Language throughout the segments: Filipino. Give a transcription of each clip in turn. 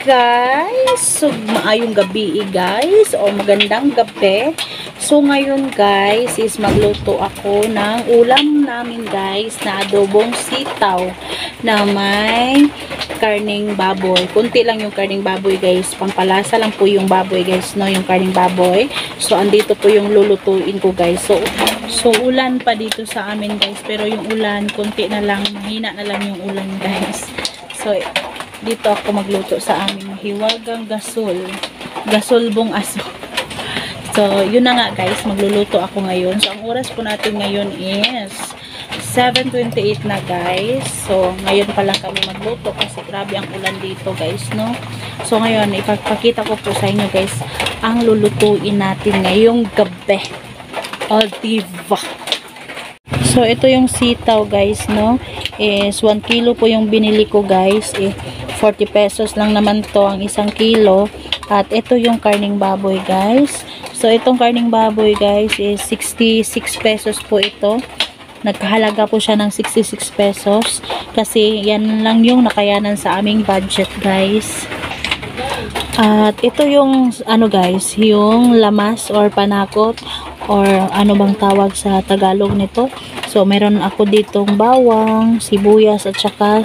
guys, so maayong gabi guys, o magandang gabi. So ngayon guys is magluto ako ng ulam namin guys na adobong sitaw na may karning baboy. Kunti lang yung karning baboy guys, pampalasa lang po yung baboy guys, no, yung karning baboy. So andito po yung lulutuin ko guys. So ulan pa dito sa amin guys, pero yung ulan kunti na lang, mahina na lang yung ulan guys. So dito ako magluto sa aming hiwagang gasolbong aso. So yun na nga guys, magluluto ako ngayon. So ang oras po natin ngayon is 7:28 na guys. So ngayon pa lang kami magluto kasi grabe ang ulan dito guys, no. So ngayon ipagpakita ko po sa inyo guys ang lulutuin natin ngayong gabi. O diba? So ito yung sitaw guys, no, is 1 kilo po yung binili ko guys. 40 pesos lang naman to ang 1 kilo. At ito yung karning baboy guys. So itong karning baboy guys is 66 pesos po ito. Nagkahalaga po siya ng 66 pesos kasi yan lang yung nakayanan sa aming budget guys. At ito yung ano guys, yung lamas or panakot or ano bang tawag sa Tagalog nito. So meron ako ditong bawang, sibuyas at saka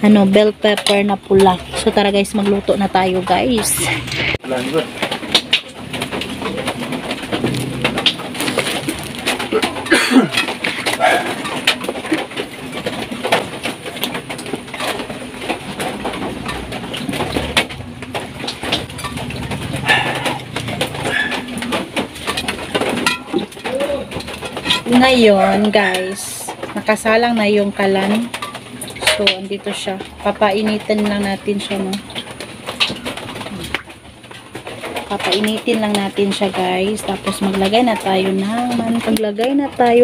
ano, bell pepper na pula. So tara guys, magluto na tayo guys. Ngayon guys, nakasalang na yung kalan. So andito siya, papainitin lang natin siya, no? Papainitin lang natin siya guys. Tapos maglagay na tayo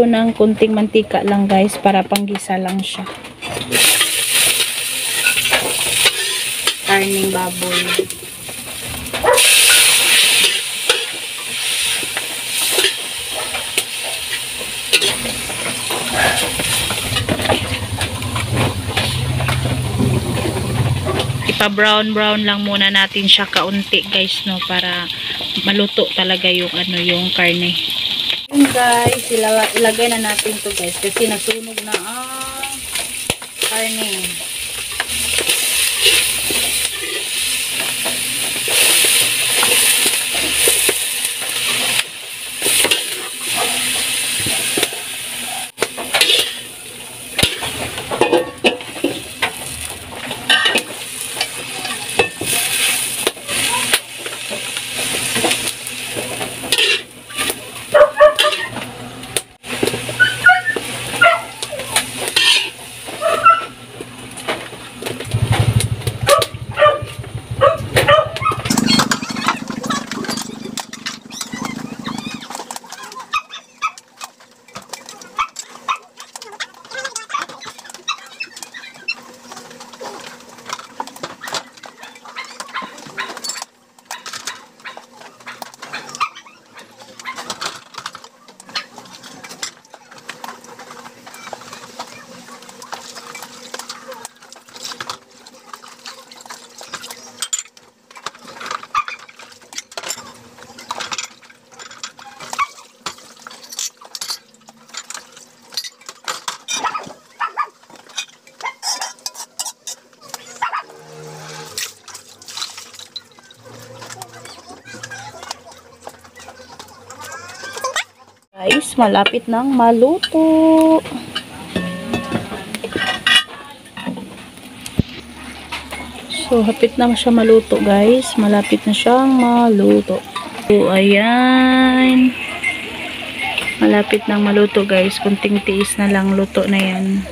ng kunting mantika lang guys para panggisa lang siya. Karning baboy. Pa-brown lang muna natin siya kaunti guys, no, para maluto talaga yung ano, yung karne. Yun guys, ilagay na natin to guys kasi nasunog na ang karne. Guys, malapit nang maluto. So, hapit na siya maluto guys. Malapit na siyang maluto. So, ayan. Malapit nang maluto guys. Kunting tiis na lang, luto na yan.